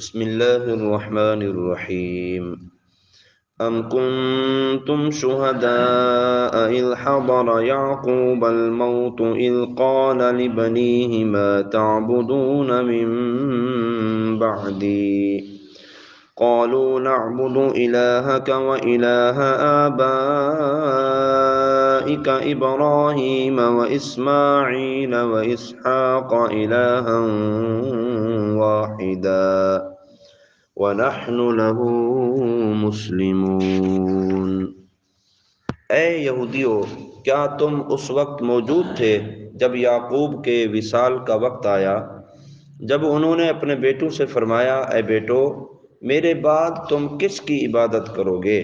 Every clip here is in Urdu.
بسم الله الرحمن الرحيم. أم كنتم شهداء إذ حضر يعقوب الموت إذ قال لبنيه ما تعبدون من بعدي قالوا نعبد إلهك وإله آبائك إبراهيم وإسماعيل وإسحاق إلها واحدا وَنَحْنُ لَهُ مُسْلِمُونَ۔ اے یہودیو، کیا تم اس وقت موجود تھے جب یعقوب کے وصال کا وقت آیا، جب انہوں نے اپنے بیٹوں سے فرمایا اے بیٹو میرے بعد تم کس کی عبادت کرو گے؟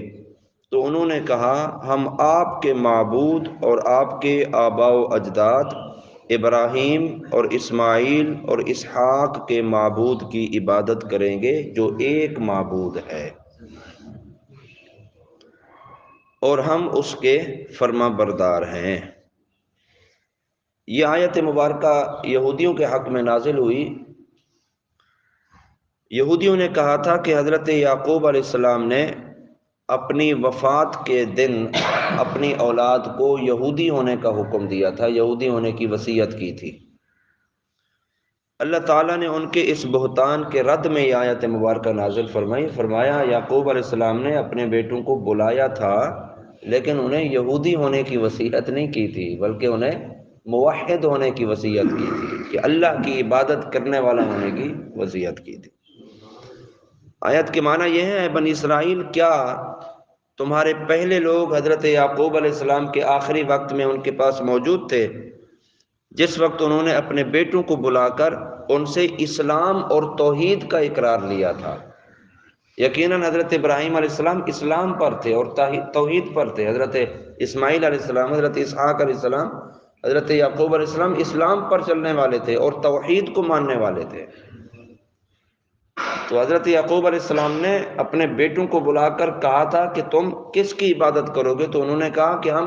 تو انہوں نے کہا ہم آپ کے معبود اور آپ کے آباء و اجداد ابراہیم اور اسماعیل اور اسحاق کے معبود کی عبادت کریں گے جو ایک معبود ہے، اور ہم اس کے فرما بردار ہیں۔ یہ آیت مبارکہ یہودیوں کے حق میں نازل ہوئی۔ یہودیوں نے کہا تھا کہ حضرت یعقوب علیہ السلام نے اپنی وفات کے دن اپنی اولاد کو یہودی ہونے کا حکم دیا تھا، یہودی ہونے کی وصیت کی تھی۔ اللہ تعالیٰ نے ان کے اس بہتان کے رد میں یہ آیت مبارکہ نازل فرمایا یعقوب علیہ السلام نے اپنے بیٹوں کو بلایا تھا لیکن انہیں یہودی ہونے کی وصیت نہیں کی تھی، بلکہ انہیں موحد ہونے کی وصیت کی تھی، کہ اللہ کی عبادت کرنے والا ہونے کی وصیت کی تھی۔ آیت کے معنی یہ ہے اے بنی اسرائیل، کیا تمہارے پہلے لوگ حضرت یعقوب علیہ السلام کے آخری وقت میں ان کے پاس موجود تھے جس وقت انہوں نے اپنے بیٹوں کو بلا کر ان سے اسلام اور توحید کا اقرار لیا تھا؟ یقیناً حضرت ابراہیم علیہ السلام اسلام پر تھے اور توحید پر تھے، حضرت اسماعیل علیہ السلام، حضرت اسحاق علیہ السلام، حضرت یعقوب علیہ السلام اسلام پر چلنے والے تھے اور توحید کو ماننے والے تھے۔ تو حضرت یعقوب علیہ السلام نے اپنے بیٹوں کو بلا کر کہا تھا کہ تم کس کی عبادت کرو گے؟ تو انہوں نے کہا کہ ہم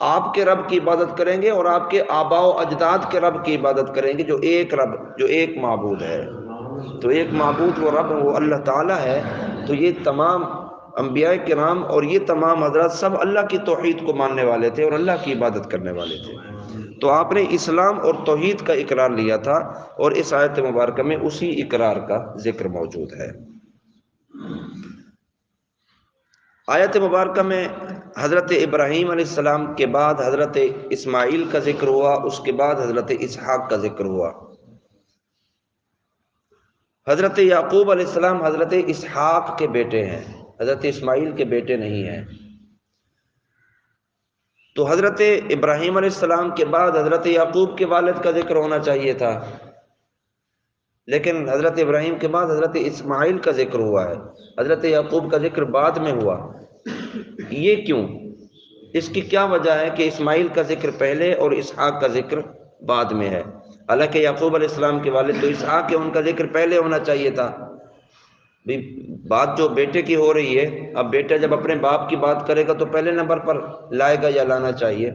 آپ کے رب کی عبادت کریں گے اور آپ کے آباء و اجداد کے رب کی عبادت کریں گے جو ایک رب، جو ایک معبود ہے۔ تو ایک معبود وہ رب وہ اللہ تعالیٰ ہے۔ تو یہ تمام انبیاء کرام اور یہ تمام حضرات سب اللہ کی توحید کو ماننے والے تھے اور اللہ کی عبادت کرنے والے تھے۔ تو آپ نے اسلام اور توحید کا اقرار لیا تھا، اور اس آیت مبارکہ میں اسی اقرار کا ذکر موجود ہے۔ آیت مبارکہ میں حضرت ابراہیم علیہ السلام کے بعد حضرت اسماعیل کا ذکر ہوا، اس کے بعد حضرت اسحاق کا ذکر ہوا۔ حضرت یعقوب علیہ السلام حضرت اسحاق کے بیٹے ہیں، حضرت اسماعیل کے بیٹے نہیں ہیں۔ تو حضرت ابراہیم علیہ السلام کے بعد حضرت یعقوب کے والد کا ذکر ہونا چاہیے تھا، لیکن حضرت ابراہیم کے بعد حضرت اسماعیل کا ذکر ہوا ہے، حضرت یعقوب کا ذکر بعد میں ہوا۔ یہ کیوں؟ اس کی کیا وجہ ہے کہ اسماعیل کا ذکر پہلے اور اسحاق کا ذکر بعد میں ہے؟ حالانکہ یعقوب علیہ السلام کے والد تو اسحاق ہے، ان کا ذکر پہلے ہونا چاہیے تھا۔ بات جو بیٹے کی ہو رہی ہے، اب بیٹا جب اپنے باپ کی بات کرے گا تو پہلے نمبر پر لائے گا یا لانا چاہیے،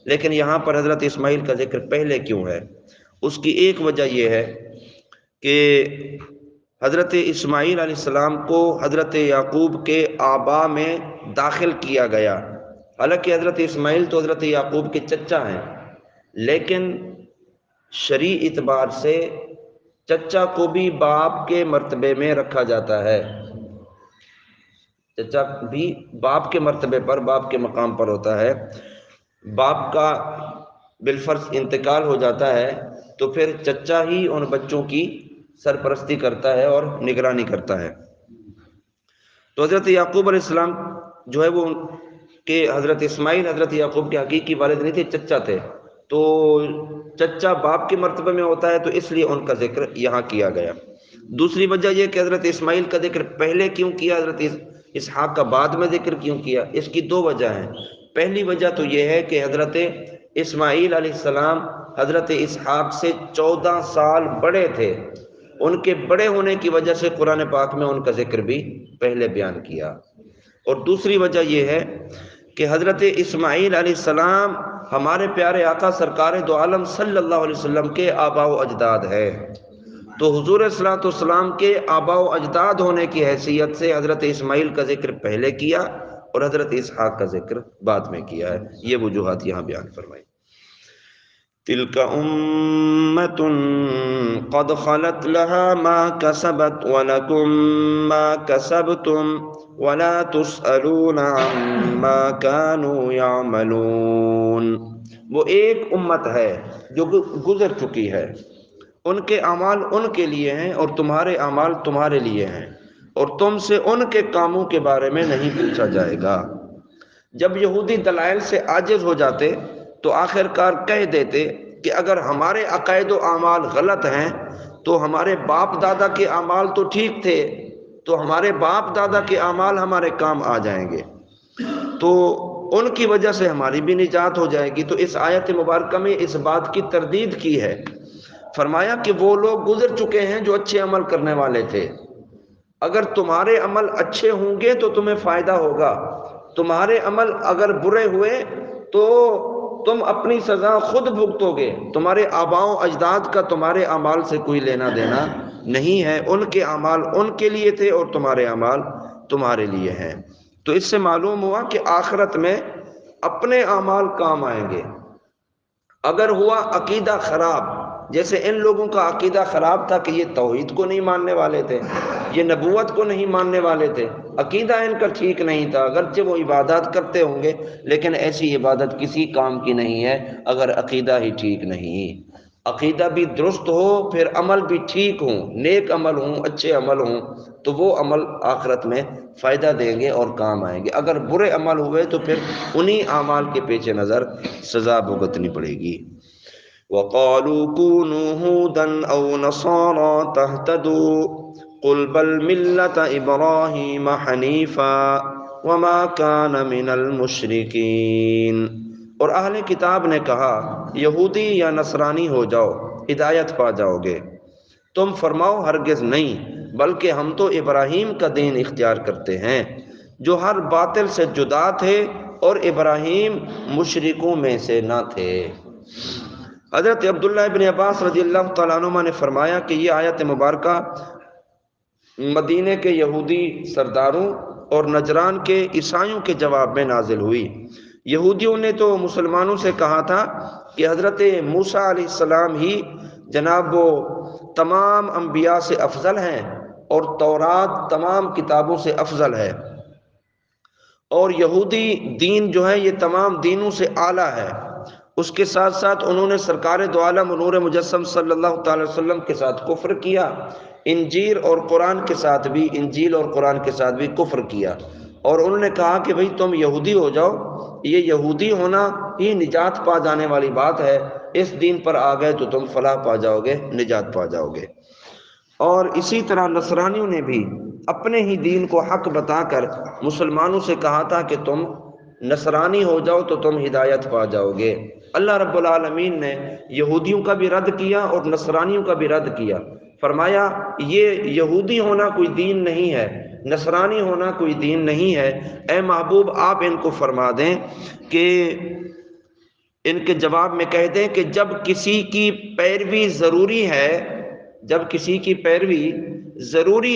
لیکن یہاں پر حضرت اسماعیل کا ذکر پہلے کیوں ہے؟ اس کی ایک وجہ یہ ہے کہ حضرت اسماعیل علیہ السلام کو حضرت یعقوب کے آبا میں داخل کیا گیا۔ حالانکہ حضرت اسماعیل تو حضرت یعقوب کے چچا ہیں، لیکن شرعی اعتبار سے چچا کو بھی باپ کے مرتبے میں رکھا جاتا ہے، چچا بھی باپ کے مرتبے پر، باپ کے مقام پر ہوتا ہے۔ باپ کا بالفرض انتقال ہو جاتا ہے تو پھر چچا ہی ان بچوں کی سرپرستی کرتا ہے اور نگرانی کرتا ہے۔ تو حضرت یعقوب علیہ السلام جو ہے وہ کہ حضرت اسماعیل حضرت یعقوب کے حقیقی والد نہیں تھے، چچا تھے۔ تو چچا باپ کے مرتبے میں ہوتا ہے، تو اس لیے ان کا ذکر یہاں کیا گیا۔ دوسری وجہ یہ کہ حضرت اسماعیل کا ذکر پہلے کیوں کیا، حضرت اسحاق کا بعد میں ذکر کیوں کیا؟ اس کی دو وجہ ہیں۔ پہلی وجہ تو یہ ہے کہ حضرت اسماعیل علیہ السلام حضرت اسحاق سے 14 سال بڑے تھے، ان کے بڑے ہونے کی وجہ سے قرآن پاک میں ان کا ذکر بھی پہلے بیان کیا۔ اور دوسری وجہ یہ ہے کہ حضرت اسماعیل علیہ السلام ہمارے پیارے آقا سرکار دو عالم صلی اللہ علیہ وسلم کے آباء و اجداد ہے، تو حضور صلی اللہ علیہ وسلم کے آبا و اجداد ہونے کی حیثیت سے حضرت اسماعیل کا ذکر پہلے کیا اور حضرت اسحاق کا ذکر بعد میں کیا ہے. یہ وجوہات یہاں بیان فرمائی. تلک امۃ قد خلت لها ما کسبت ولکم ما کسبتم ولا تسألون عما كانوا يعملون. وہ ایک امت ہے جو گزر چکی ہے، ان کے اعمال ان کے لیے ہیں اور تمہارے اعمال تمہارے لیے ہیں، اور تم سے ان کے کاموں کے بارے میں نہیں پوچھا جائے گا. جب یہودی دلائل سے عاجز ہو جاتے تو آخرکار کہہ دیتے کہ اگر ہمارے عقائد و اعمال غلط ہیں تو ہمارے باپ دادا کے اعمال تو ٹھیک تھے، تو ہمارے باپ دادا کے اعمال ہمارے کام آ جائیں گے، تو ان کی وجہ سے ہماری بھی نجات ہو جائے گی. تو اس آیت مبارکہ میں اس بات کی تردید کی ہے. فرمایا کہ وہ لوگ گزر چکے ہیں جو اچھے عمل کرنے والے تھے. اگر تمہارے عمل اچھے ہوں گے تو تمہیں فائدہ ہوگا، تمہارے عمل اگر برے ہوئے تو تم اپنی سزا خود بھگتو گے. تمہارے آباؤں اجداد کا تمہارے اعمال سے کوئی لینا دینا نہیں ہے. ان کے اعمال ان کے لیے تھے اور تمہارے اعمال تمہارے لیے ہیں. تو اس سے معلوم ہوا کہ آخرت میں اپنے اعمال کام آئیں گے. اگر ہوا عقیدہ خراب، جیسے ان لوگوں کا عقیدہ خراب تھا کہ یہ توحید کو نہیں ماننے والے تھے، یہ نبوت کو نہیں ماننے والے تھے، عقیدہ ان کا ٹھیک نہیں تھا. اگرچہ وہ عبادات کرتے ہوں گے لیکن ایسی عبادت کسی کام کی نہیں ہے اگر عقیدہ ہی ٹھیک نہیں. عقیدہ بھی درست ہو، پھر عمل بھی ٹھیک ہوں، نیک عمل ہوں، اچھے عمل ہوں، تو وہ عمل آخرت میں فائدہ دیں گے اور کام آئیں گے. اگر برے عمل ہوئے تو پھر انہی اعمال کے پیچھے نظر سزا بھگتنی پڑے گی. وَقَالُوا كُونُوا هُودًا أَوْ نَصَارَىٰ تَهْتَدُوا قُلْ بَلْ مِلَّةَ إِبْرَاهِيمَ حَنِيفًا وَمَا كَانَ مِنَ الْمُشْرِكِينَ. اور اہل کتاب نے کہا یہودی یا نصرانی ہو جاؤ، ہدایت پا جاؤ گے. تم فرماؤ ہرگز نہیں، بلکہ ہم تو ابراہیم کا دین اختیار کرتے ہیں جو ہر باطل سے جدا تھے، اور ابراہیم مشرکوں میں سے نہ تھے. حضرت عبداللہ ابن عباس رضی اللہ تعالیٰ عنہ نے فرمایا کہ یہ آیت مبارکہ مدینے کے یہودی سرداروں اور نجران کے عیسائیوں کے جواب میں نازل ہوئی. یہودیوں نے تو مسلمانوں سے کہا تھا کہ حضرت موسیٰ علیہ السلام ہی جناب وہ تمام انبیاء سے افضل ہیں اور تورات تمام کتابوں سے افضل ہے، اور یہودی دین جو ہے یہ تمام دینوں سے اعلیٰ ہے. اس کے ساتھ ساتھ انہوں نے سرکار دو عالم نور مجسم صلی اللہ تعالی وسلم کے ساتھ کفر کیا، انجیل اور قرآن کے ساتھ بھی کفر کیا. اور انہوں نے کہا کہ بھئی تم یہودی ہو جاؤ، یہ یہودی ہونا ہی نجات پا جانے والی بات ہے، اس دین پر آ گئے تو تم فلاح پا جاؤ گے، نجات پا جاؤ گے. اور اسی طرح نصرانیوں نے بھی اپنے ہی دین کو حق بتا کر مسلمانوں سے کہا تھا کہ تم نصرانی ہو جاؤ تو تم ہدایت پا جاؤ گے. اللہ رب العالمین نے یہودیوں کا بھی رد کیا اور نصرانیوں کا بھی رد کیا. فرمایا یہ یہودی ہونا کوئی دین نہیں ہے، نصرانی ہونا کوئی دین نہیں ہے. اے محبوب آپ ان کو فرما دیں کہ ان کے جواب میں کہہ دیں کہ جب کسی کی پیروی ضروری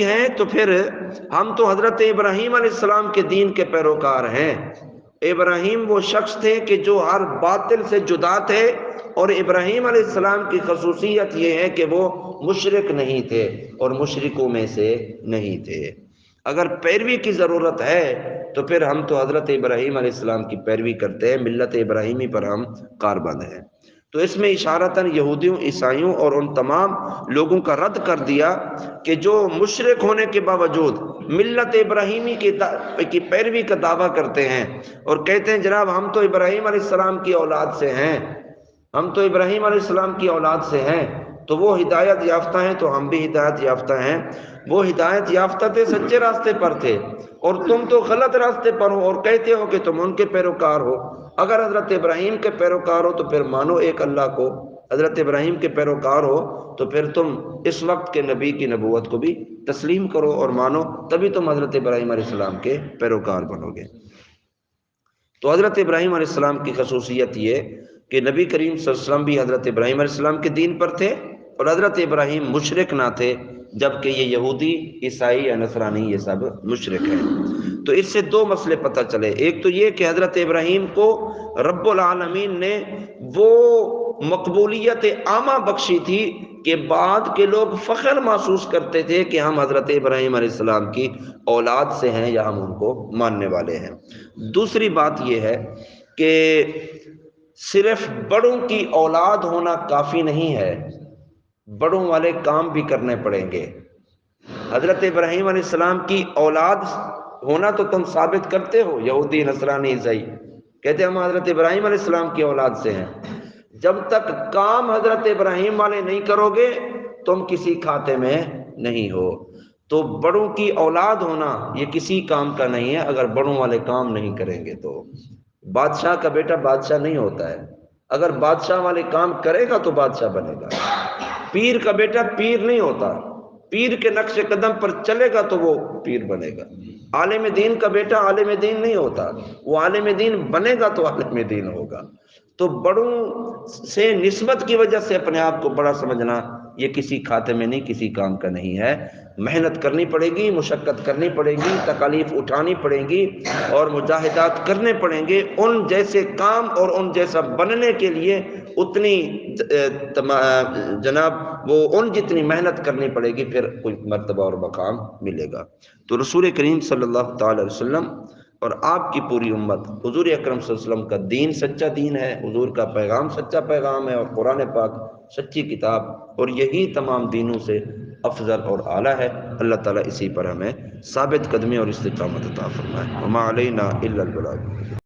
ہے تو پھر ہم تو حضرت ابراہیم علیہ السلام کے دین کے پیروکار ہیں. ابراہیم وہ شخص تھے کہ جو ہر باطل سے جدا تھے، اور ابراہیم علیہ السلام کی خصوصیت یہ ہے کہ وہ مشرک نہیں تھے اور مشرکوں میں سے نہیں تھے. اگر پیروی کی ضرورت ہے تو پھر ہم تو حضرت ابراہیم علیہ السلام کی پیروی کرتے ہیں، ملت ابراہیمی پر ہم کاربند ہیں. تو اس میں اشارتاً یہودیوں، عیسائیوں اور ان تمام لوگوں کا رد کر دیا کہ جو مشرک ہونے کے باوجود ملت ابراہیمی کی پیروی کا دعویٰ کرتے ہیں اور کہتے ہیں جناب ہم تو ابراہیم علیہ السلام کی اولاد سے ہیں، تو وہ ہدایت یافتہ ہیں تو ہم بھی ہدایت یافتہ ہیں. وہ ہدایت یافتہ تھے، سچے راستے پر تھے، اور تم تو غلط راستے پر ہو اور کہتے ہو کہ تم ان کے پیروکار ہو. اگر حضرت ابراہیم کے پیروکار ہو تو پھر مانو ایک اللہ کو، حضرت ابراہیم کے پیروکار ہو تو پھر تم اس وقت کے نبی کی نبوت کو بھی تسلیم کرو اور مانو، تبھی تم حضرت ابراہیم علیہ السلام کے پیروکار بنو گے. تو حضرت ابراہیم علیہ السلام کی خصوصیت یہ کہ نبی کریم صلی اللہ علیہ وسلم بھی حضرت ابراہیم علیہ السلام کے دین پر تھے اور حضرت ابراہیم مشرک نہ تھے، جبکہ یہ یہودی، عیسائی یا نصرانی یہ سب مشرک ہیں۔ تو اس سے دو مسئلے پتہ چلے، ایک تو یہ کہ حضرت ابراہیم کو رب العالمین نے وہ مقبولیت عامہ بخشی تھی کہ بعد کے لوگ فخر محسوس کرتے تھے کہ ہم حضرت ابراہیم علیہ السلام کی اولاد سے ہیں یا ہم ان کو ماننے والے ہیں۔ دوسری بات یہ ہے کہ صرف بڑوں کی اولاد ہونا کافی نہیں ہے، بڑوں والے کام بھی کرنے پڑیں گے۔ حضرت ابراہیم علیہ السلام کی اولاد ہونا تو تم ثابت کرتے ہو، یہودی، نصرانی، عیسائی کہتے ہیں ہم حضرت ابراہیم علیہ السلام کی اولاد سے ہیں۔ جب تک کام حضرت ابراہیم والے نہیں کرو گے تم کسی کھاتے میں نہیں ہو۔ تو بڑوں کی اولاد ہونا یہ کسی کام کا نہیں ہے اگر بڑوں والے کام نہیں کریں گے تو۔ بادشاہ کا بیٹا بادشاہ نہیں ہوتا ہے، اگر بادشاہ والے کام کرے گا تو بادشاہ بنے گا۔ پیر کا بیٹا پیر نہیں ہوتا، پیر کے نقش قدم پر چلے گا تو وہ پیر بنے گا۔ عالم دین کا بیٹا عالم دین نہیں ہوتا، وہ عالم دین بنے گا تو عالم دین ہوگا۔ تو بڑوں سے نسبت کی وجہ سے اپنے آپ کو بڑا سمجھنا یہ کسی کھاتے میں نہیں، کسی کام کا نہیں ہے۔ محنت کرنی پڑے گی، مشقت کرنی پڑے گی، تکالیف اٹھانی پڑیں گی اور مجاہدات کرنے پڑیں گے۔ ان جیسے کام اور ان جیسا بننے کے لیے اتنی جناب وہ ان جتنی محنت کرنی پڑے گی، پھر کوئی مرتبہ اور مقام ملے گا۔ تو رسول کریم صلی اللہ تعالی علیہ وسلم اور آپ کی پوری امت، حضور اکرم صلی اللہ علیہ وسلم کا دین سچا دین ہے، حضور کا پیغام سچا پیغام ہے، اور قرآن پاک سچی کتاب، اور یہی تمام دینوں سے افضل اور اعلیٰ ہے۔ اللہ تعالیٰ اسی پر ہمیں ثابت قدمی اور استقامت عطا فرمائے۔ وما علینا الا البلاغ۔